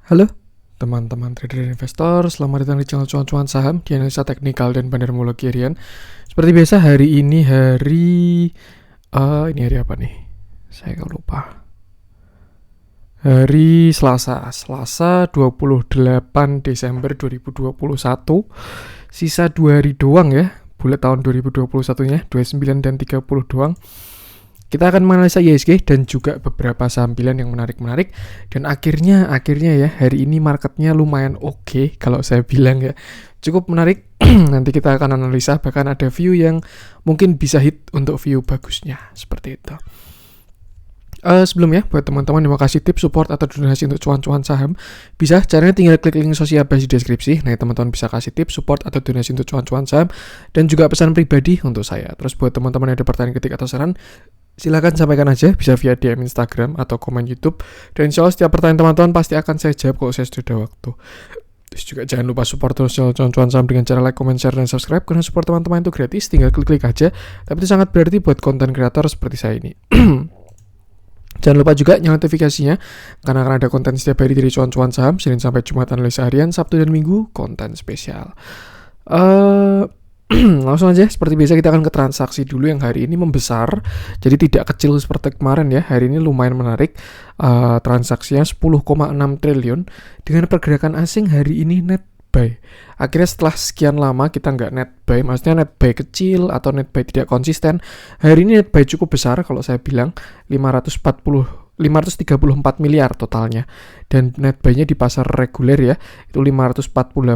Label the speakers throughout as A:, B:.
A: Halo teman-teman trader dan investor, selamat datang di channel cuan-cuan saham di analisa teknikal dan bandarmologi harian. Seperti biasa hari ini ini hari apa nih? Saya lupa. Hari Selasa 28 Desember 2021. Sisa 2 hari doang ya, bulan tahun 2021-nya, 29 dan 30 doang. Kita akan menganalisa IHSG dan juga beberapa saham pilihan yang menarik-menarik. Dan akhirnya ya, hari ini marketnya lumayan oke, kalau saya bilang ya. Cukup menarik. Nanti kita akan analisa, bahkan ada view yang mungkin bisa hit untuk view bagusnya. Seperti itu. Sebelumnya, buat teman-teman yang mau kasih tips, support, atau donasi untuk cuan-cuan saham, bisa caranya tinggal klik link sosial base di deskripsi. Nah, teman-teman bisa kasih tips, support, atau donasi untuk cuan-cuan saham, dan juga pesan pribadi untuk saya. Terus buat teman-teman yang ada pertanyaan, ketik, atau saran, silakan sampaikan aja, bisa via DM Instagram atau komen YouTube. Dan insya Allah setiap pertanyaan teman-teman pasti akan saya jawab kalau saya sudah ada waktu. Terus juga jangan lupa support terus cuan-cuan saham dengan cara like, comment, share, dan subscribe. Karena support teman-teman itu gratis, tinggal klik-klik aja. Tapi itu sangat berarti buat konten kreator seperti saya ini. Jangan lupa juga nyalakan notifikasinya, karena akan ada konten setiap hari dari cuan-cuan saham, Senin sampai Jumat analisa harian, Sabtu dan Minggu konten spesial. Langsung aja, seperti biasa kita akan ke transaksi dulu yang hari ini membesar, jadi tidak kecil seperti kemarin ya. Hari ini lumayan menarik, transaksinya 10,6 triliun dengan pergerakan asing hari ini net buy. Akhirnya setelah sekian lama kita nggak net buy, maksudnya net buy kecil atau net buy tidak konsisten, hari ini net buy cukup besar kalau saya bilang 534 miliar totalnya, dan net buy-nya di pasar reguler ya itu 548,99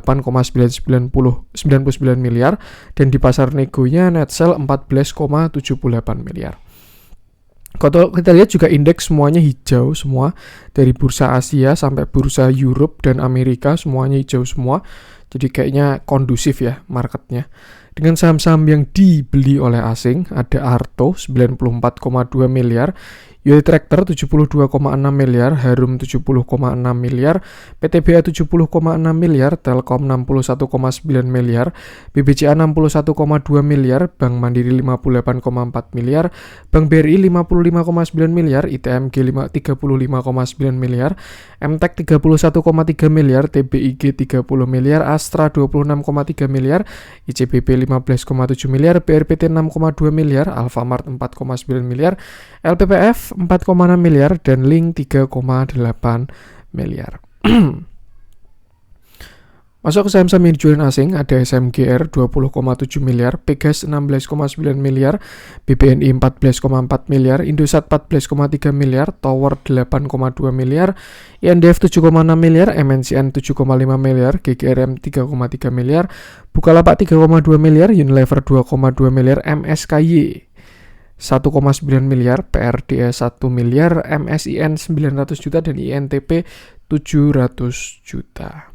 A: miliar, dan di pasar negonya net sell 14,78 miliar. Kalau kita lihat juga indeks semuanya hijau semua, dari bursa Asia sampai bursa Europe dan Amerika semuanya hijau semua. Jadi kayaknya kondusif ya marketnya. Dengan saham-saham yang dibeli oleh asing, ada Arto 94,2 miliar, Yoi Tractor 72,6 miliar, Harum 70,6 miliar, PTBA 70,6 miliar, Telkom 61,9 miliar, BBCA 61,2 miliar, Bank Mandiri 58,4 miliar, Bank BRI 55,9 miliar, ITMG 35,9 miliar, MTEK 31,3 miliar, TBIG 30 miliar, Astra 26,3 miliar, ICBP 15,7 miliar, BRPT 6,2 miliar, Alfamart 4,9 miliar, LPPF 4,6 miliar, dan Link 3,8 miliar. Masuk ke saham-saham yang dijualin asing, ada SMGR 20,7 miliar, Pegas 16,9 miliar, BBNI 14,4 miliar, Indosat 14,3 miliar, Tower 8,2 miliar, INDF 7,6 miliar, MNCN 7,5 miliar, GGRM 3,3 miliar, Bukalapak 3,2 miliar, Unilever 2,2 miliar, MSKY 1,9 miliar, PRDS 1 miliar, MSIN 900 juta, dan INTP 700 juta.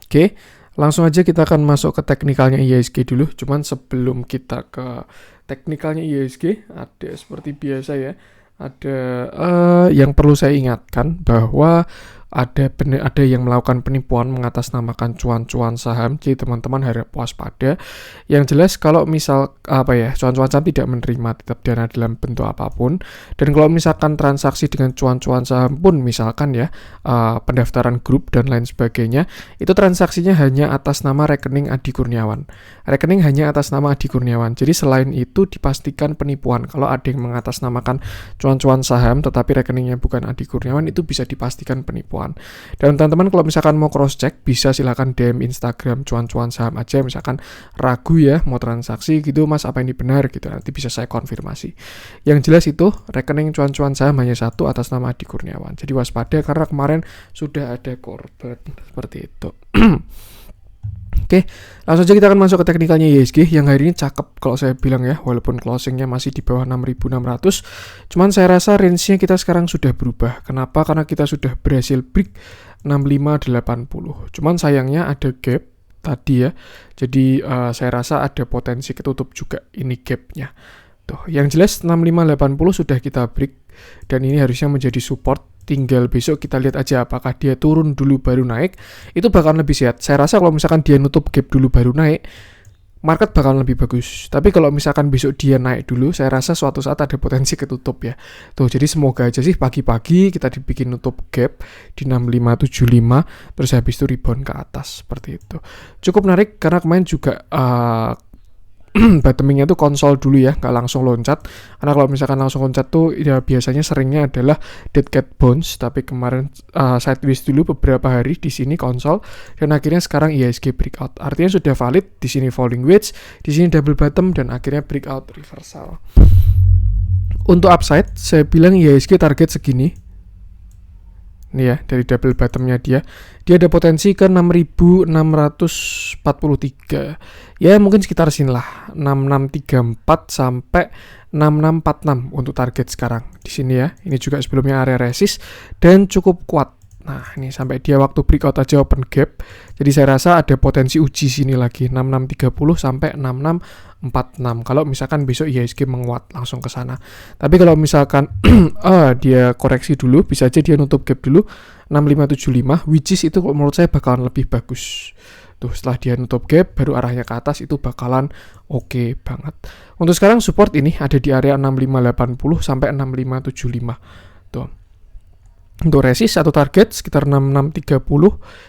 A: Oke, langsung aja kita akan masuk ke teknikalnya IHSG dulu. Cuman sebelum kita ke teknikalnya IHSG, ada seperti biasa ya, ada yang perlu saya ingatkan bahwa ada yang melakukan penipuan mengatasnamakan cuan-cuan saham. Jadi teman-teman harap waspada. Yang jelas kalau misal cuan-cuan saham tidak menerima tetap dana dalam bentuk apapun, dan kalau misalkan transaksi dengan cuan-cuan saham pun misalkan ya pendaftaran grup dan lain sebagainya, itu transaksinya hanya atas nama rekening Adi Kurniawan. Rekening hanya atas nama Adi Kurniawan. Jadi selain itu dipastikan penipuan. Kalau ada yang mengatasnamakan cuan-cuan saham tetapi rekeningnya bukan Adi Kurniawan, itu bisa dipastikan penipuan. Dan teman-teman kalau misalkan mau cross check, bisa silakan DM Instagram cuan-cuan saham aja, misalkan ragu ya mau transaksi gitu mas, apa ini benar gitu, nanti bisa saya konfirmasi. Yang jelas itu rekening cuan-cuan saham hanya satu atas nama Adi Kurniawan, jadi waspada karena kemarin sudah ada korban seperti itu. Oke, langsung aja kita akan masuk ke teknikalnya IHSG yang hari ini cakep kalau saya bilang ya, walaupun closingnya masih di bawah 6.600, cuman saya rasa range-nya kita sekarang sudah berubah. Kenapa? Karena kita sudah berhasil break 6580. Cuman sayangnya ada gap tadi ya, jadi saya rasa ada potensi ketutup juga ini gapnya. Tuh, yang jelas 6580 sudah kita break, dan ini harusnya menjadi support. Tinggal besok kita lihat aja apakah dia turun dulu baru naik, itu bakal lebih sehat. Saya rasa kalau misalkan dia nutup gap dulu baru naik, market bakal lebih bagus. Tapi kalau misalkan besok dia naik dulu, saya rasa suatu saat ada potensi ketutup ya. Tuh, jadi semoga aja sih pagi-pagi kita dibikin nutup gap di 6575, terus habis itu rebound ke atas seperti itu. Cukup menarik karena kemarin juga bottomingnya tuh konsol dulu ya, nggak langsung loncat. Karena kalau misalkan langsung loncat tuh ya biasanya seringnya adalah dead cat bounce, tapi kemarin sideways dulu beberapa hari di sini konsol dan akhirnya sekarang IHSG breakout. Artinya sudah valid, di sini falling wedge, di sini double bottom dan akhirnya breakout reversal. Untuk upside, saya bilang IHSG target segini. Nih ya, dari double bottomnya dia ada potensi ke 6643. Ya mungkin sekitar sini lah, 6634 sampai 6646 untuk target sekarang di sini ya. Ini juga sebelumnya area resist dan cukup kuat. Nah, ini sampai dia waktu breakout aja open gap. Jadi saya rasa ada potensi uji sini lagi 6630 sampai 6646. Kalau misalkan besok IHSG menguat langsung ke sana. Tapi kalau misalkan dia koreksi dulu, bisa aja dia nutup gap dulu 6575, which is itu menurut saya bakalan lebih bagus. Tuh, setelah dia nutup gap baru arahnya ke atas, itu bakalan oke banget. Untuk sekarang support ini ada di area 6580 sampai 6575. Tuh. Untuk resist atau target sekitar 6630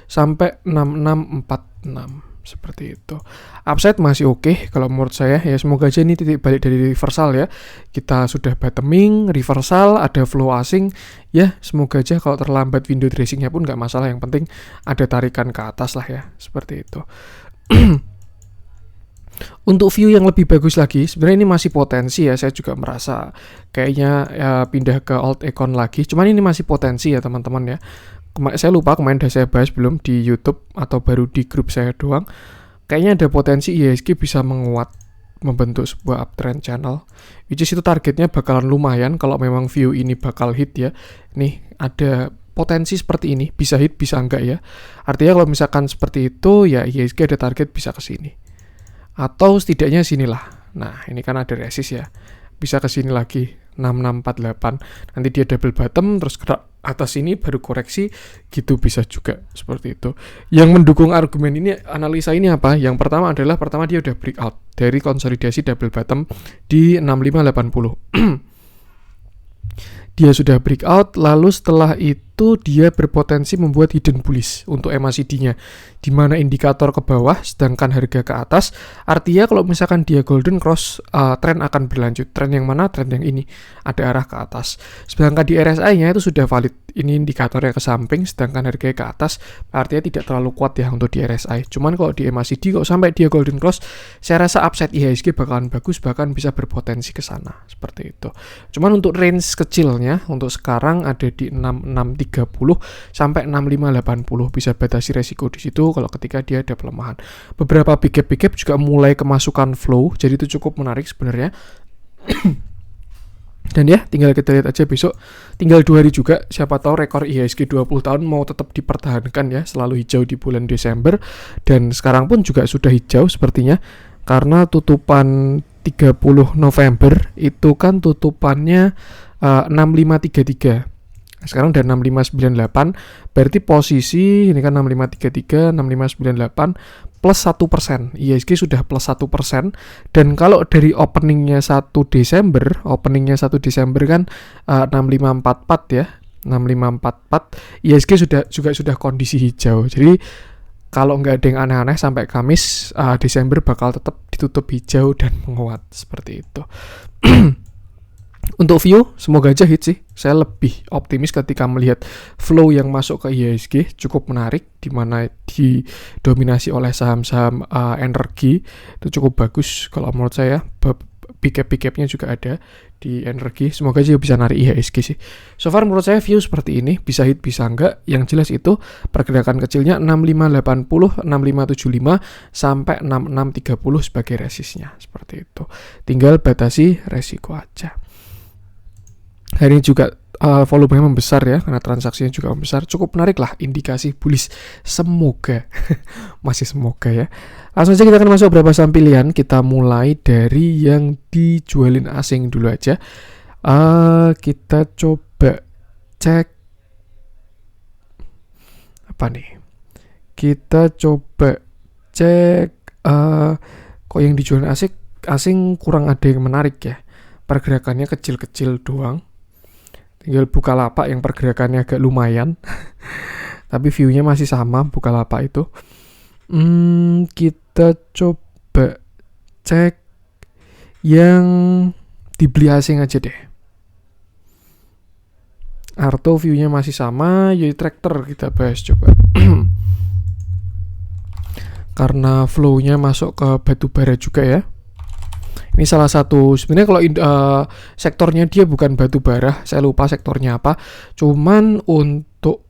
A: sampai 6646 seperti itu. Upside masih oke kalau menurut saya ya, semoga aja ini titik balik dari reversal ya. Kita sudah bottoming, reversal, ada flow asing ya, semoga aja kalau terlambat window dressingnya pun nggak masalah, yang penting ada tarikan ke atas lah ya, seperti itu. Untuk view yang lebih bagus lagi, sebenarnya ini masih potensi ya, saya juga merasa kayaknya ya, pindah ke alt econ lagi, cuman ini masih potensi ya teman-teman ya. Saya lupa kemarin udah saya bahas belum di YouTube atau baru di grup saya doang. Kayaknya ada potensi IHSG bisa menguat, membentuk sebuah uptrend channel, which is itu targetnya bakalan lumayan kalau memang view ini bakal hit ya. Nih ada potensi seperti ini, bisa hit bisa enggak ya. Artinya kalau misalkan seperti itu ya IHSG ada target bisa ke sini. Atau setidaknya sinilah. Nah, ini kan ada resist ya. Bisa ke sini lagi 6648. Nanti dia double bottom terus gerak atas ini baru koreksi gitu, bisa juga seperti itu. Yang mendukung argumen ini, analisa ini apa? Yang pertama adalah dia udah breakout dari konsolidasi double bottom di 6580. Dia sudah breakout, lalu setelah itu dia berpotensi membuat hidden bullish untuk MACD-nya, di mana indikator ke bawah sedangkan harga ke atas. Artinya kalau misalkan dia golden cross, tren akan berlanjut. Tren yang mana? Tren yang ini, ada arah ke atas. Sedangkan di RSI-nya itu sudah valid, ini indikatornya ke samping sedangkan harganya ke atas, artinya tidak terlalu kuat ya untuk di RSI. Cuman kalau di MACD kalau sampai dia golden cross, saya rasa upside IHSG bakalan bagus, bahkan bisa berpotensi ke sana seperti itu. Cuman untuk range kecilnya untuk sekarang ada di 6630 sampai 6580, bisa batasi resiko di situ kalau ketika dia ada pelemahan. Beberapa big gap juga mulai kemasukan flow, jadi itu cukup menarik sebenarnya. Dan ya, tinggal kita lihat aja besok, tinggal 2 hari juga, siapa tahu rekor IHSG 20 tahun mau tetap dipertahankan ya, selalu hijau di bulan Desember, dan sekarang pun juga sudah hijau sepertinya, karena tutupan 30 November itu kan tutupannya 6533. Sekarang udah 6598, berarti posisi ini kan 6533, 6598 plus 1%. IHSG sudah plus 1%. Dan kalau dari openingnya 1 Desember kan 6544 ya. 6544, IHSG sudah kondisi hijau. Jadi kalau nggak ada yang aneh-aneh sampai Kamis Desember bakal tetap ditutup hijau dan menguat seperti itu. Untuk view, semoga aja hit sih. Saya lebih optimis ketika melihat flow yang masuk ke IHSG cukup menarik, di mana didominasi oleh saham-saham energi. Itu cukup bagus kalau menurut saya. Big cap-nya juga ada di energi. Semoga aja bisa narik IHSG sih. So far menurut saya view seperti ini, bisa hit bisa enggak. Yang jelas itu pergerakan kecilnya 6580, 6575 sampai 6630 sebagai resistnya, seperti itu. Tinggal batasi resiko aja. Hari ini juga volumenya membesar ya, karena transaksinya juga membesar. Cukup menarik lah, indikasi bullish. Semoga, masih semoga ya. Langsung saja kita akan masuk beberapa saham pilihan. Kita mulai dari yang dijualin asing dulu aja. Kita coba cek apa nih? Kita coba cek kok yang dijual asing kurang ada yang menarik ya. Pergerakannya kecil-kecil doang. Tinggal Bukalapak yang pergerakannya agak lumayan. Tapi view-nya masih sama Bukalapak itu. Kita coba cek yang dibeli asing aja deh. Arto view-nya masih sama, Yoi Tractor kita bahas coba. Karena flow-nya masuk ke batubara juga ya. Ini salah satu, sebenarnya kalau sektornya dia bukan batubara, saya lupa sektornya apa. Cuman untuk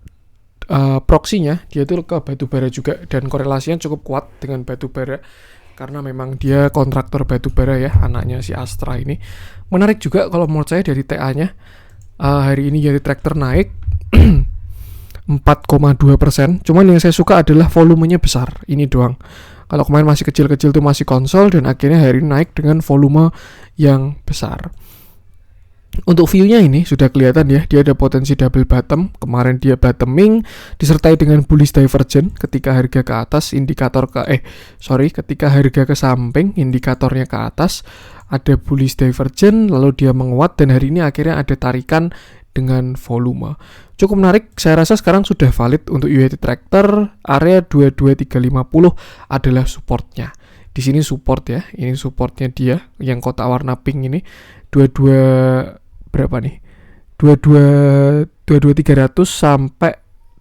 A: proksinya dia tuh ke batubara juga, dan korelasinya cukup kuat dengan batubara karena memang dia kontraktor batubara ya, anaknya si Astra ini. Menarik juga kalau menurut saya dari TA-nya. Hari ini Yoi Tractor naik 4,2%. Cuman yang saya suka adalah volumenya besar. Ini doang. Kalau kemarin masih kecil-kecil tuh masih konsol, dan akhirnya hari ini naik dengan volume yang besar. Untuk view-nya ini sudah kelihatan ya, dia ada potensi double bottom. Kemarin dia bottoming disertai dengan bullish divergence ketika harga ke atas, ketika harga ke samping, indikatornya ke atas, ada bullish divergence, lalu dia menguat, dan hari ini akhirnya ada tarikan dengan volume. Cukup menarik, saya rasa sekarang sudah valid untuk Yoi Tractor. Area 22350 adalah supportnya. Di sini support ya, ini supportnya dia yang kotak warna pink ini 22300 sampai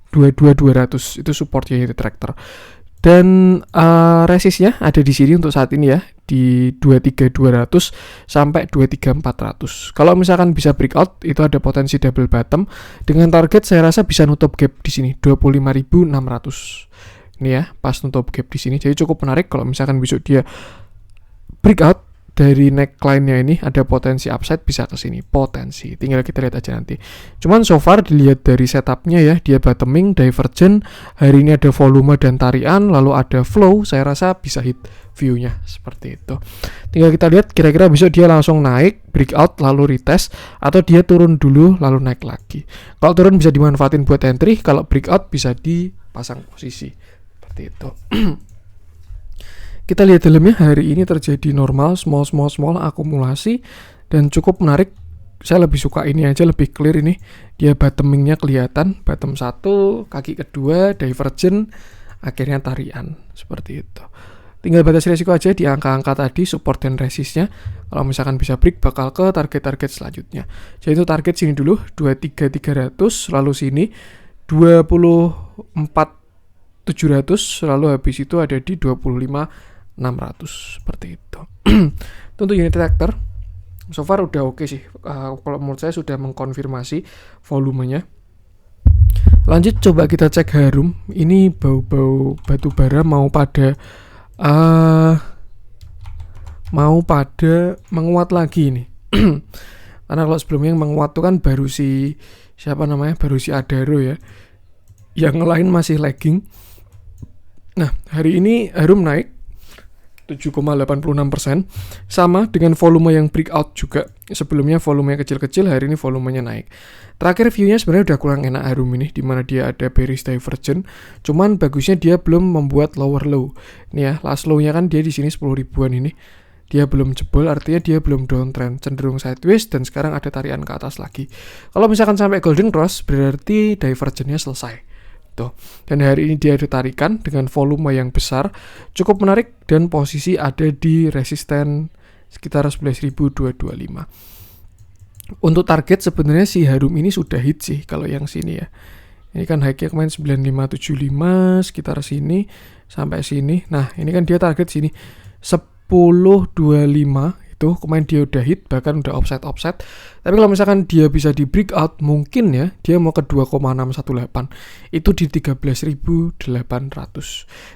A: 22200 itu supportnya Yoi Tractor. Dan resistnya ada di sini untuk saat ini ya, di 23200 sampai 23400. Kalau misalkan bisa breakout, itu ada potensi double bottom dengan target saya rasa bisa nutup gap di sini 25.600. Ini ya, pas nutup gap di sini. Jadi cukup menarik kalau misalkan besok dia breakout dari neckline-nya ini, ada potensi upside bisa ke sini, potensi. Tinggal kita lihat aja nanti. Cuman so far dilihat dari setupnya ya, dia bottoming, divergent, hari ini ada volume dan tarian, lalu ada flow, saya rasa bisa hit view-nya seperti itu. Tinggal kita lihat kira-kira besok dia langsung naik, breakout, lalu retest, atau dia turun dulu lalu naik lagi. Kalau turun bisa dimanfaatin buat entry, kalau breakout bisa dipasang posisi. Seperti itu. Kita lihat dalamnya, hari ini terjadi normal small akumulasi dan cukup menarik. Saya lebih suka ini aja, lebih clear ini. Dia bottomingnya kelihatan, bottom 1, kaki kedua, divergent, akhirnya tarian seperti itu. Tinggal batas risiko aja di angka-angka tadi, support dan resistnya. Kalau misalkan bisa break, bakal ke target-target selanjutnya. Jadi itu target sini dulu 23300, lalu sini 24700, lalu habis itu ada di 25600 seperti itu. Untuk Yoi Tractor so far udah oke sih. Kalau menurut saya sudah mengkonfirmasi volumenya. Lanjut coba kita cek Harum. Ini bau-bau batubara mau pada menguat lagi nih. Karena kalau sebelumnya yang menguat tuh kan baru si Adaro ya. Yang lain masih lagging. Nah, hari ini Harum naik 7,86%, sama dengan volume yang breakout juga. Sebelumnya volumenya kecil-kecil, hari ini volumenya naik. Terakhir view-nya sebenarnya udah kurang enak Harum ini, dimana dia ada bearish divergent. Cuman bagusnya dia belum membuat lower low. Ini ya, last low-nya kan dia di sini 10 ribuan ini. Dia belum jebol, artinya dia belum downtrend, cenderung sideways, dan sekarang ada tarian ke atas lagi. Kalau misalkan sampai golden cross, berarti divergentnya selesai. Dan hari ini dia ada tarikan dengan volume yang besar, cukup menarik, dan posisi ada di resisten sekitar 11.225. Untuk target sebenarnya si Harum ini sudah hit sih kalau yang sini ya. Ini kan high-nya kemarin 9575 sekitar sini sampai sini. Nah, ini kan dia target sini 1025. Itu kemarin dia udah hit, bahkan udah offset. Tapi kalau misalkan dia bisa di breakout, mungkin ya dia mau ke 2,618, itu di 13.800.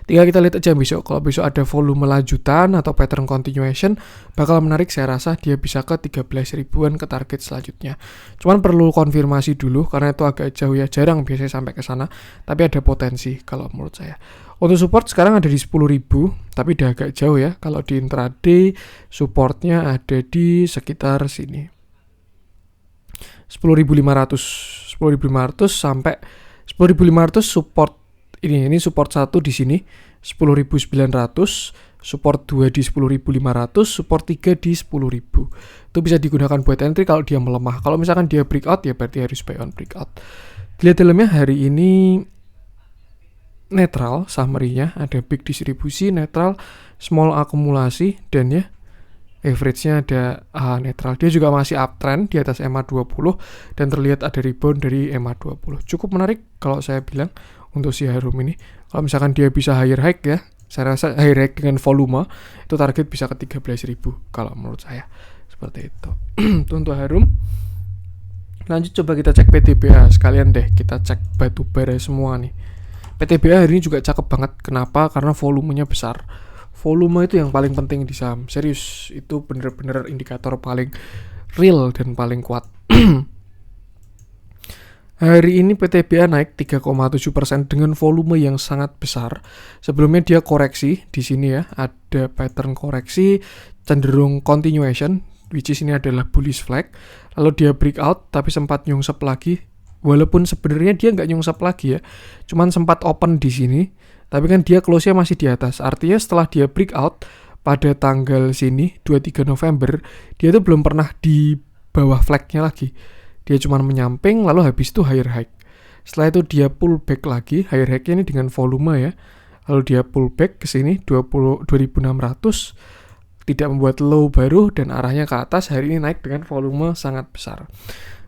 A: Tinggal kita lihat aja besok. Kalau besok ada volume lanjutan atau pattern continuation, bakal menarik. Saya rasa dia bisa ke 13 ribuan ke target selanjutnya. Cuman perlu konfirmasi dulu karena itu agak jauh ya, jarang biasanya sampai ke sana, tapi ada potensi kalau menurut saya. Untuk support sekarang ada di 10.000, tapi udah agak jauh ya. Kalau di intraday supportnya ada di sekitar sini 10.500 sampai 10.500 support ini support 1 di sini 10.900, support 2 di 10.500, support 3 di 10.000. Itu bisa digunakan buat entry kalau dia melemah. Kalau misalkan dia breakout ya berarti harus buy on breakout. Dilihat dalamnya hari ini netral, summary-nya ada big distribusi, netral, small akumulasi, dan ya average-nya ada netral. Dia juga masih uptrend di atas MA20 dan terlihat ada rebound dari MA20. Cukup menarik kalau saya bilang untuk si Harum ini. Kalau misalkan dia bisa higher high ya, saya rasa higher high dengan volume itu target bisa ke 13.000 kalau menurut saya. Seperti itu. Untuk Harum. Lanjut coba kita cek PTBA sekalian deh, kita cek batu bara semua nih. PTBA hari ini juga cakep banget. Kenapa? Karena volumenya besar. Volume itu yang paling penting di saham. Serius, itu bener-bener indikator paling real dan paling kuat. Hari ini PTBA naik 3,7% dengan volume yang sangat besar. Sebelumnya dia koreksi di sini ya, ada pattern koreksi cenderung continuation, which is ini adalah bullish flag. Lalu dia breakout tapi sempat nyungsep lagi. Walaupun sebenarnya dia nggak nyungsep lagi ya, cuman sempat open di sini. Tapi kan dia close-nya masih di atas. Artinya setelah dia breakout pada tanggal sini 23 November, dia tuh belum pernah di bawah flag-nya lagi. Dia cuma menyamping lalu habis itu higher high. Setelah itu dia pull back lagi, higher high-nya ini dengan volume ya. Lalu dia pull back ke sini 2.600, tidak membuat low baru dan arahnya ke atas. Hari ini naik dengan volume sangat besar.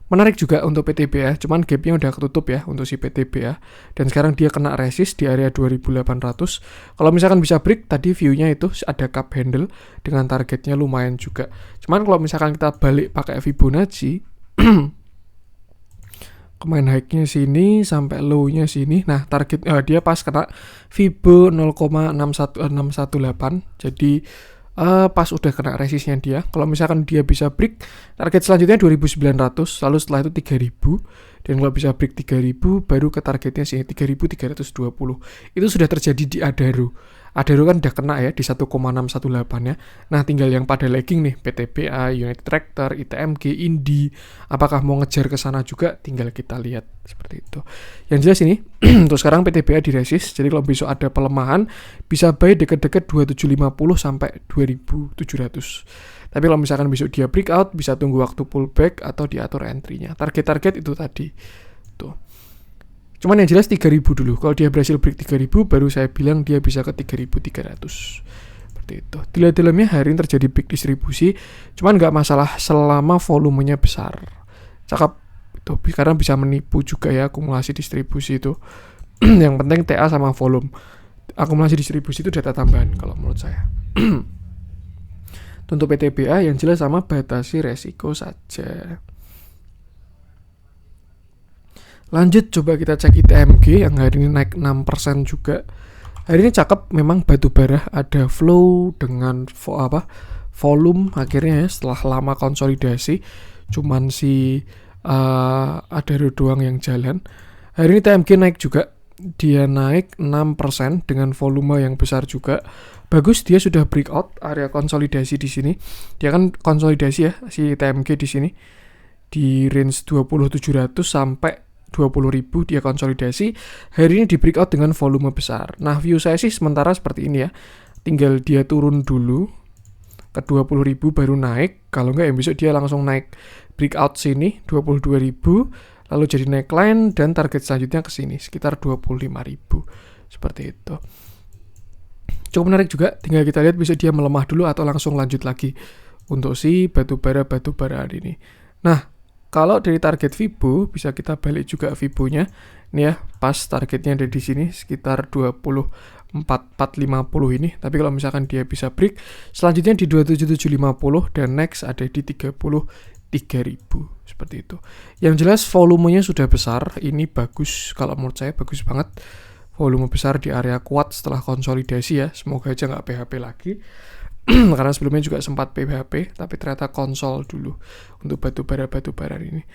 A: Menarik juga untuk PTBA, cuman gapnya udah ketutup ya untuk si PTBA. Dan sekarang dia kena resist di area 2.800. Kalau misalkan bisa break, tadi view-nya itu ada cup handle dengan targetnya lumayan juga. Cuman kalau misalkan kita balik pakai Fibonacci, kemarin high-nya sini sampai low-nya sini. Nah, target dia pas kena Fibo 0,618. Jadi pas udah kena resistnya dia. Kalau misalkan dia bisa break, target selanjutnya 2.900, lalu setelah itu 3.000. Dan kalau bisa break 3.000, baru ke targetnya sini 3.320. Itu sudah terjadi di Adaro. Adaro kan udah kena ya di 1,618 ya. Nah, tinggal yang pada lagging nih, PTBA, United Tractor, ITMG, Indi. Apakah mau ngejar ke sana juga? Tinggal kita lihat seperti itu. Yang jelas ini, untuk sekarang PTBA di resist. Jadi kalau besok ada pelemahan, bisa buy deket-deket 2750 sampai 2700. Tapi kalau misalkan besok dia breakout, bisa tunggu waktu pullback atau diatur entry-nya. Target-target itu tadi. Tuh. Cuman yang jelas 3.000 dulu. Kalau dia berhasil break 3.000, baru saya bilang dia bisa ke 3.300. Seperti itu. Di dalamnya hari ini terjadi big distribusi. Cuman nggak masalah selama volumenya besar. Cakep. Itu karena bisa menipu juga ya akumulasi distribusi itu. Yang penting TA sama volume. Akumulasi distribusi itu data tambahan kalau menurut saya. Untuk PTBA yang jelas sama batasi resiko saja. Lanjut coba kita cek ITMG yang hari ini naik 6% juga. Hari ini cakep, memang batu bara ada flow dengan volume akhirnya ya setelah lama konsolidasi. Cuman si Adaro doang yang jalan. Hari ini ITMG naik juga. Dia naik 6% dengan volume yang besar juga. Bagus, dia sudah breakout area konsolidasi di sini. Dia kan konsolidasi ya si ITMG di sini di range 20.700 sampai 20.000 dia konsolidasi. Hari ini di breakout dengan volume besar. Nah, view saya sih sementara seperti ini ya. Tinggal dia turun dulu ke 20.000 baru naik. Kalau enggak ya besok dia langsung naik breakout sini 22.000, lalu jadi neckline dan target selanjutnya ke sini sekitar 25.000. Seperti itu. Cukup menarik juga, tinggal kita lihat bisa dia melemah dulu atau langsung lanjut lagi untuk si batu bara hari ini. Nah, kalau dari target Fibo bisa kita balik juga Fibonya. Ini ya, pas targetnya ada di sini sekitar 24.450 ini. Tapi kalau misalkan dia bisa break, selanjutnya di 27.750 dan next ada di 33.000 seperti itu. Yang jelas volumenya sudah besar, ini bagus kalau menurut saya bagus banget. Volume besar di area kuat setelah konsolidasi ya. Semoga aja nggak PHP lagi. Karena sebelumnya juga sempat PHP, tapi ternyata konsol dulu untuk batu bara ini.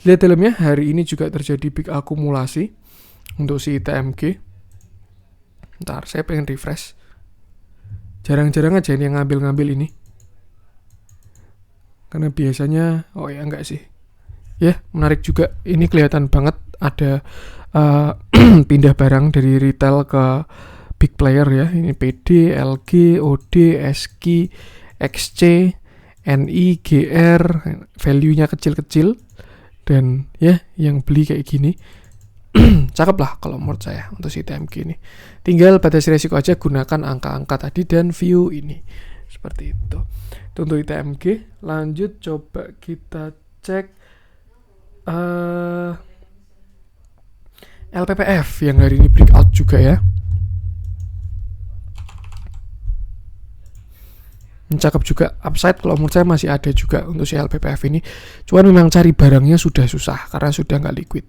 A: Lihat dalamnya hari ini juga terjadi big akumulasi untuk si ITMG. Ntar saya pengen refresh. Jarang-jarang aja ini yang ngambil ini. Karena biasanya, enggak sih. Ya, menarik juga. Ini kelihatan banget ada pindah barang dari retail ke big player ya. Ini PD, LG, OD, SKI, XC, NI, GR, value-nya kecil-kecil, dan ya yang beli kayak gini cakep lah kalau menurut saya untuk si TMG ini. Tinggal batas risiko aja, gunakan angka-angka tadi dan view ini seperti itu. Itu untuk TMG. Lanjut coba kita cek LPPF yang hari ini breakout juga ya. Cakep juga, upside kalau menurut saya masih ada juga untuk si LPPF ini. Cuman memang cari barangnya sudah susah karena sudah nggak liquid.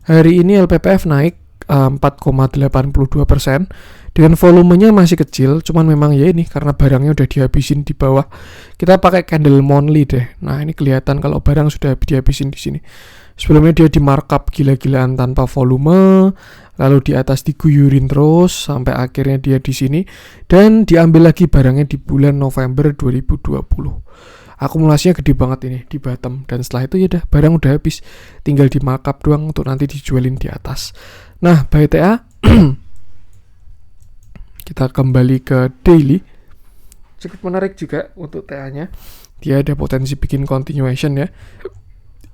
A: Hari ini LPPF naik 4,82% dengan volumenya masih kecil. Cuman memang ya ini karena barangnya udah dihabisin di bawah. Kita pakai candle monthly deh. Nah ini kelihatan kalau barang sudah dihabisin di sini. Sebelumnya dia di markup gila-gilaan tanpa volume, lalu di atas diguyurin terus sampai akhirnya dia di sini dan diambil lagi barangnya di bulan November 2020. Akumulasinya gede banget ini di bottom, dan setelah itu ya udah barang udah habis, tinggal di markup doang untuk nanti dijualin di atas. Nah, by TA kita kembali ke daily. Cukup menarik juga untuk TA-nya. Dia ada potensi bikin continuation ya.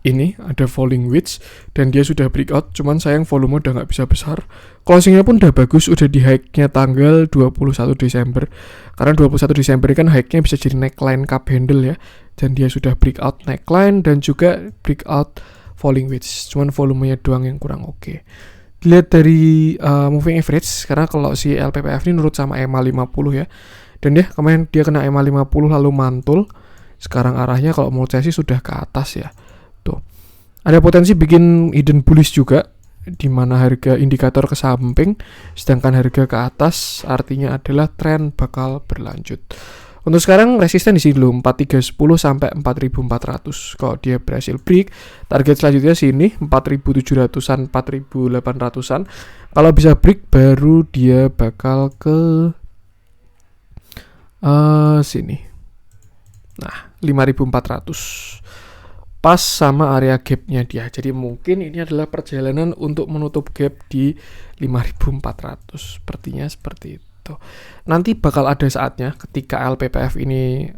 A: Ini ada falling wedge dan dia sudah breakout, cuman sayang volume udah nggak bisa besar. Closingnya pun udah bagus, udah di high-nya tanggal 21 Desember. Karena 21 Desember kan high-nya bisa jadi neckline cup handle ya. Dan dia sudah breakout neckline dan juga breakout falling wedge. Cuman volumenya doang yang kurang oke. Dilihat dari moving average, karena kalau si LPPF ini nurut sama EMA 50 ya. Dan ya kemarin dia kena EMA 50 lalu mantul. Sekarang arahnya kalau menurut saya sih sudah ke atas ya. Tuh. Ada potensi bikin hidden bullish juga, di mana harga indikator ke samping sedangkan harga ke atas, artinya adalah tren bakal berlanjut. Untuk sekarang resisten di sini dulu 4310 sampai 4400. Kalau dia berhasil break, target selanjutnya sini 4700-an, 4800-an. Kalau bisa break baru dia bakal ke sini. Nah, 5400. Pas sama area gapnya dia. Jadi mungkin ini adalah perjalanan untuk menutup gap di 5400. Sepertinya seperti itu. Nanti bakal ada saatnya ketika LPPF ini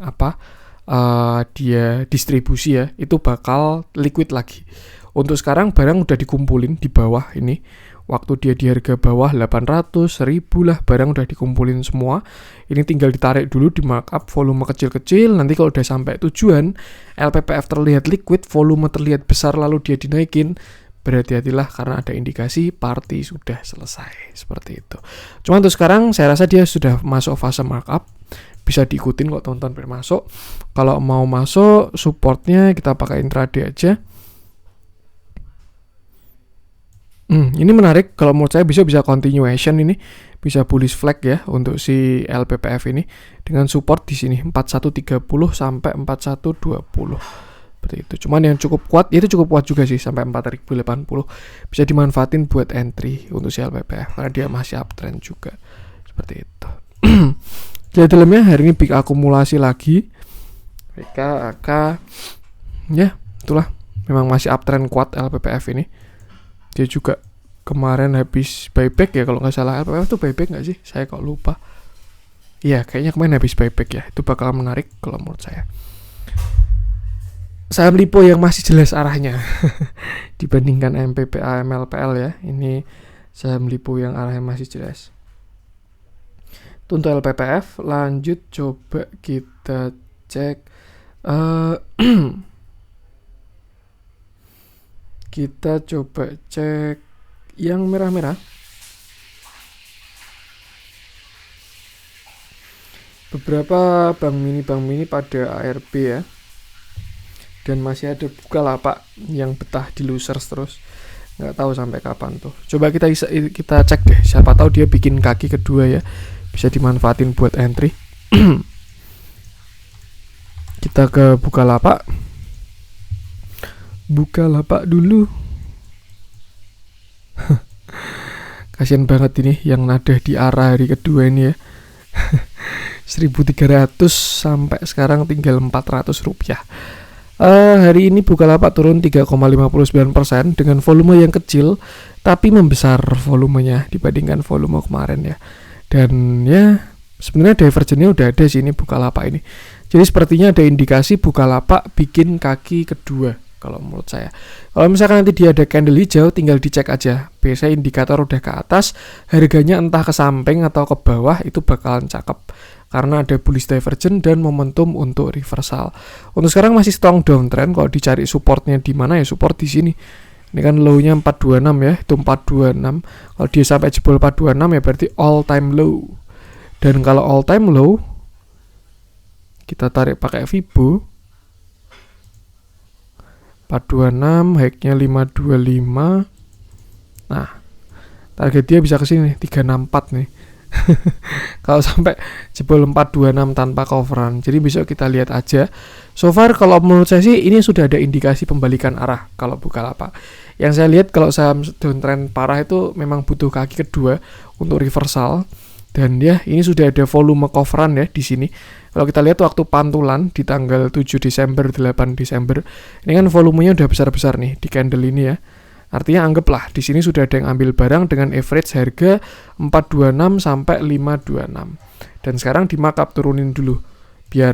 A: dia distribusi ya, itu bakal liquid lagi. Untuk sekarang barang udah dikumpulin di bawah ini. Waktu dia di harga bawah 800, 1000 lah, barang udah dikumpulin semua. Ini tinggal ditarik dulu di markup volume kecil-kecil. Nanti kalau udah sampai tujuan, LPPF terlihat liquid, volume terlihat besar lalu dia dinaikin, berhati-hatilah karena ada indikasi party sudah selesai. Seperti itu. Cuma untuk sekarang saya rasa dia sudah masuk fase markup. Bisa diikutin kok tonton bermasuk. Kalau mau masuk, supportnya kita pakai intraday aja. Ini menarik, kalau menurut saya bisa continuation ini, bisa bullish flag ya untuk si LPPF ini dengan support di sini 4130 sampai 4120. Seperti itu. Cuman yang cukup kuat, itu cukup kuat juga sih sampai 4080. Bisa dimanfaatin buat entry untuk si LPPF karena dia masih uptrend juga. Seperti itu. Jadi dalamnya hari ini big akumulasi lagi. PK, AK. Ya, itulah. Memang masih uptrend kuat LPPF ini. Dia juga kemarin habis buyback ya kalau nggak salah. LPPF tuh buyback nggak sih? Saya kok lupa. Iya kayaknya kemarin habis buyback ya. Itu bakal menarik kalau menurut saya. Saham lipo yang masih jelas arahnya dibandingkan MPPA, MLPL ya. Ini saham lipo yang arahnya masih jelas. Itu untuk LPPF. Lanjut coba kita cek kita coba cek yang merah-merah. Beberapa bank mini pada ARB ya. Dan masih ada Bukalapak yang betah di losers terus. Nggak tahu sampai kapan tuh. Coba kita cek deh. Siapa tahu dia bikin kaki kedua ya. Bisa dimanfaatin buat entry. Kita ke Bukalapak. Bukalapak dulu. Kasian banget ini yang nada di arah hari kedua ini ya. 1.300 sampai sekarang tinggal 400 rupiah. Hari ini Bukalapak turun 3,59% dengan volume yang kecil tapi membesar volumenya dibandingkan volume kemarin ya. Dan ya sebenarnya divergennya udah ada sih ini Bukalapak ini. Jadi sepertinya ada indikasi Bukalapak bikin kaki kedua kalau menurut saya. Kalau misalkan nanti dia ada candle hijau, tinggal dicek aja. Biasanya indikator udah ke atas, harganya entah ke samping atau ke bawah, itu bakalan cakep. Karena ada bullish divergence dan momentum untuk reversal. Untuk sekarang masih strong downtrend. Kalau dicari supportnya di mana ya support di sini. Ini kan low-nya 426 ya, itu 426. Kalau dia sampai jebol 426 ya berarti all time low. Dan kalau all time low, kita tarik pakai Fibo. 426, high-nya 525. Nah, target dia bisa ke sini 364 nih. Kalau sampai jebol 426 tanpa coveran. Jadi besok kita lihat aja. So far kalau menurut saya sih ini sudah ada indikasi pembalikan arah kalau Bukalapak. Yang saya lihat kalau saham downtrend parah itu memang butuh kaki kedua untuk reversal. Dan ya ini sudah ada volume coveran ya di sini. Kalau kita lihat waktu pantulan di tanggal 7 Desember, 8 Desember, ini kan volumenya udah besar-besar nih di candle ini ya. Artinya anggaplah di sini sudah ada yang ambil barang dengan average harga 426 sampai 526. Dan sekarang di markup turunin dulu biar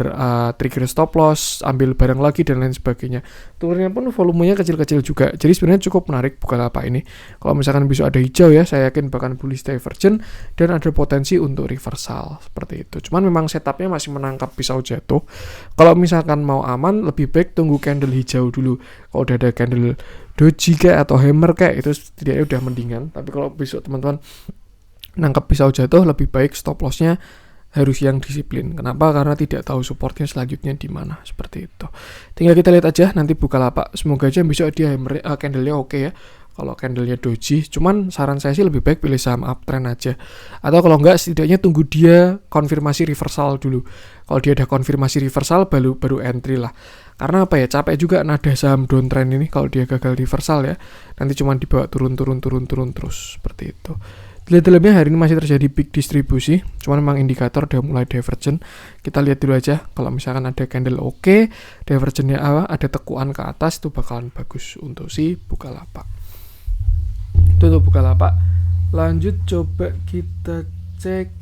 A: trigger stop loss, ambil barang lagi dan lain sebagainya. Turunnya pun volumenya kecil-kecil juga. Jadi sebenarnya cukup menarik Bukalapak ini. Kalau misalkan besok ada hijau ya, saya yakin bahkan bullish divergence dan ada potensi untuk reversal seperti itu. Cuman memang setupnya masih menangkap pisau jatuh. Kalau misalkan mau aman, lebih baik tunggu candle hijau dulu. Kalau udah ada candle doji kayak atau hammer kayak itu setidaknya udah mendingan. Tapi kalau besok teman-teman nangkap pisau jatuh, lebih baik stop lossnya harus yang disiplin. Kenapa? Karena tidak tahu supportnya selanjutnya di mana. Seperti itu. Tinggal kita lihat aja nanti Bukalapak. Semoga aja besok dia candle-nya oke ya. Kalau candle-nya doji, cuman saran saya sih lebih baik pilih saham uptrend aja. Atau kalau enggak setidaknya tunggu dia konfirmasi reversal dulu. Kalau dia ada konfirmasi reversal baru entry lah. Karena apa ya? Capek juga nada saham downtrend ini kalau dia gagal reversal ya. Nanti cuma dibawa turun terus seperti itu. Dalamnya hari ini masih terjadi big distribusi, cuman memang indikator udah mulai divergent. Kita lihat dulu aja, kalau misalkan ada candle oke, divergentnya ada tekuan ke atas, itu bakalan bagus untuk si Bukalapak. Itu untuk Bukalapak. Lanjut coba kita cek,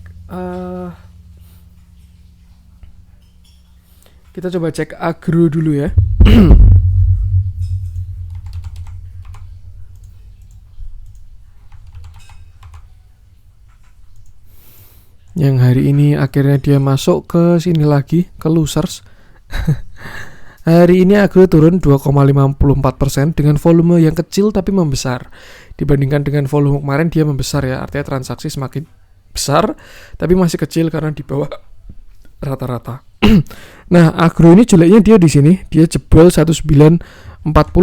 A: kita coba cek agro dulu ya. Yang hari ini akhirnya dia masuk ke sini lagi, ke losers. Hari ini agro turun 2,54% dengan volume yang kecil tapi membesar. Dibandingkan dengan volume kemarin dia membesar ya, artinya transaksi semakin besar tapi masih kecil karena di bawah rata-rata. Nah, agro ini jeleknya dia di sini, dia jebol 1940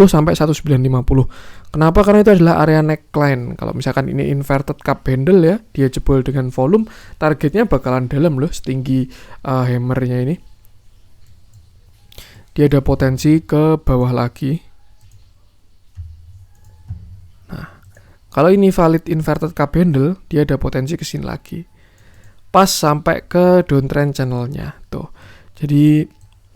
A: sampai 1950. Kenapa? Karena itu adalah area neckline. Kalau misalkan ini inverted cup handle ya, dia jebol dengan volume, targetnya bakalan dalam loh, setinggi hammernya ini. Dia ada potensi ke bawah lagi. Nah, kalau ini valid inverted cup handle, dia ada potensi ke sini lagi. Pas sampai ke downtrend channelnya tuh. Jadi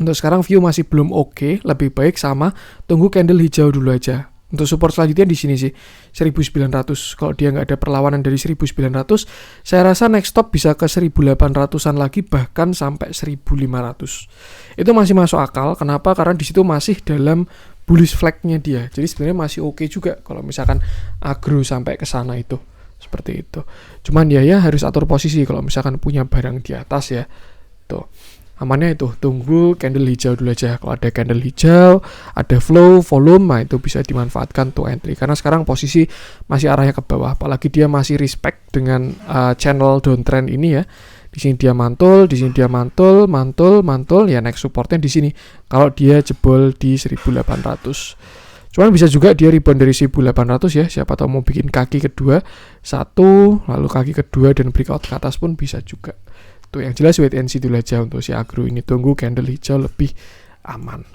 A: untuk sekarang view masih belum oke, lebih baik sama tunggu candle hijau dulu aja. Untuk support selanjutnya di sini sih 1900. Kalau dia nggak ada perlawanan dari 1900, saya rasa next stop bisa ke 1800-an lagi, bahkan sampai 1500. Itu masih masuk akal. Kenapa? Karena di situ masih dalam bullish flag-nya dia. Jadi sebenarnya masih oke juga kalau misalkan agro sampai ke sana itu. Seperti itu. Cuman ya harus atur posisi kalau misalkan punya barang di atas ya. Tuh. Amannya itu tunggu candle hijau dulu aja. Kalau ada candle hijau, ada flow, volume, nah itu bisa dimanfaatkan tuh entry. Karena sekarang posisi masih arahnya ke bawah. Apalagi dia masih respect dengan channel downtrend ini ya. Di sini dia mantul, di sini dia mantul, ya next supportnya di sini. Kalau dia jebol di 1800. Cuman bisa juga dia rebound dari 1800 ya. Siapa tahu mau bikin kaki kedua, satu, lalu kaki kedua dan breakout ke atas pun bisa juga. Tuh yang jelas wait and see dulu aja untuk si agro ini, tunggu candle hijau lebih aman.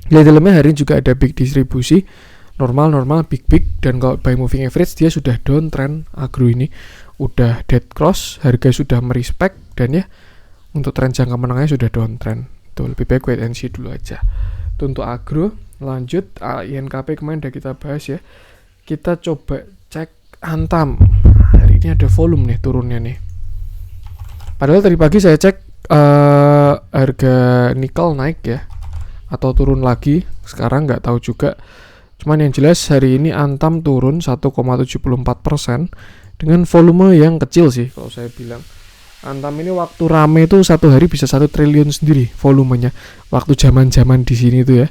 A: Di dalamnya hari ini juga ada big distribusi, normal big dan kalau by moving average dia sudah downtrend. Agro ini udah dead cross, harga sudah merespect dan ya untuk tren jangka menengahnya sudah downtrend. Tuh lebih baik wait and see dulu aja. Tuh untuk agro. Lanjut INKP kemarin udah kita bahas ya. Kita coba cek Antam. Hari ini ada volume nih turunnya nih. Padahal tadi pagi saya cek harga nikel naik ya, atau turun lagi. Sekarang nggak tahu juga. Cuman yang jelas hari ini Antam turun 1,74% dengan volume yang kecil sih kalau saya bilang. Antam ini waktu rame itu satu hari bisa 1 triliun sendiri volumenya. Waktu zaman-zaman di sini tuh ya,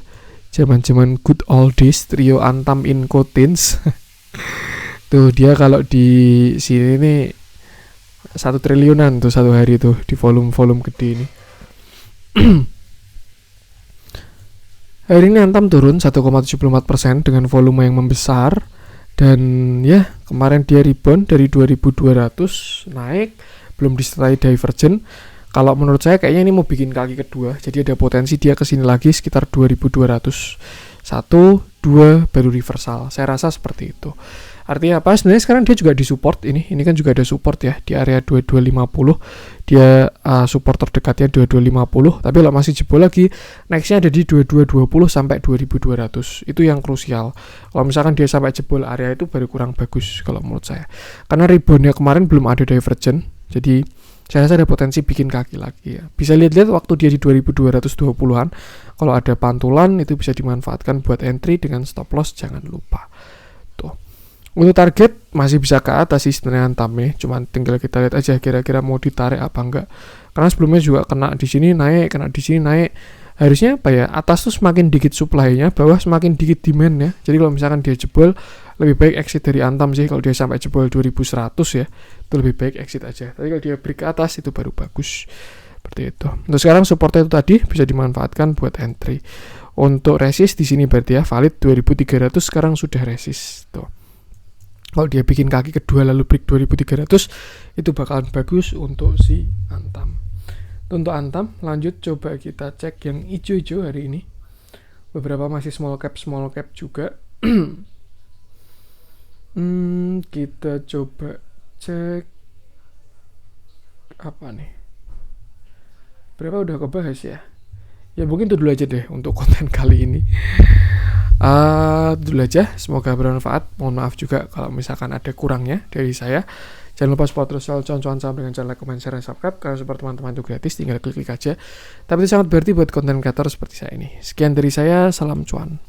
A: zaman-zaman good old days trio Antam Incotins. Tuh dia kalau di sini nih 1 triliunan tuh satu hari tuh di volume gede ini. Hari ini Antam turun 1,74% dengan volume yang membesar. Dan ya kemarin dia rebound dari 2200 naik, belum disertai divergen. Kalau menurut saya kayaknya ini mau bikin kaki kedua, jadi ada potensi dia kesini lagi sekitar 2200, 1, 2 baru reversal. Saya rasa seperti itu. Artinya apa? Sebenarnya sekarang dia juga di support ini kan juga ada support ya di area 2250. Dia support terdekatnya 2250, tapi kalau masih jebol lagi nextnya ada di 2220 sampai 2200. Itu yang krusial. Kalau misalkan dia sampai jebol area itu baru kurang bagus kalau menurut saya. Karena reboundnya kemarin belum ada divergen. Jadi saya rasa ada potensi bikin kaki lagi ya. Bisa lihat-lihat waktu dia di 2220-an. Kalau ada pantulan itu bisa dimanfaatkan buat entry dengan stop loss, jangan lupa. Tuh. Untuk target masih bisa ke atas sih sebenarnya Antamnya, cuman tinggal kita lihat aja kira-kira mau ditarik apa enggak. Karena sebelumnya juga kena di sini naik, kena di sini naik. Harusnya apa ya? Atas tuh semakin dikit supply-nya, bawah semakin dikit demand-nya. Jadi kalau misalkan dia jebol, lebih baik exit dari Antam sih. Kalau dia sampai jebol 2100 ya, itu lebih baik exit aja. Tapi kalau dia break ke atas itu baru bagus. Seperti itu. Untuk sekarang supportnya itu tadi bisa dimanfaatkan buat entry. Untuk resist di sini berarti ya valid 2300, sekarang sudah resist tuh. Kalau dia bikin kaki kedua lalu break 2300, itu bakalan bagus untuk si Antam. Untuk Antam, lanjut coba kita cek yang hijau-hijau hari ini. Beberapa masih small cap juga. Kita coba cek apa nih? Berapa udah kebahas ya? Ya mungkin itu dulu aja deh untuk konten kali ini. Dulu aja, semoga bermanfaat. Mohon maaf juga kalau misalkan ada kurangnya dari saya. Jangan lupa support terus contohan saham dengan channel like, comment, share, dan subscribe. Karena support teman-teman itu gratis, tinggal klik aja. Tapi itu sangat berarti buat konten creator seperti saya ini. Sekian dari saya, salam cuan.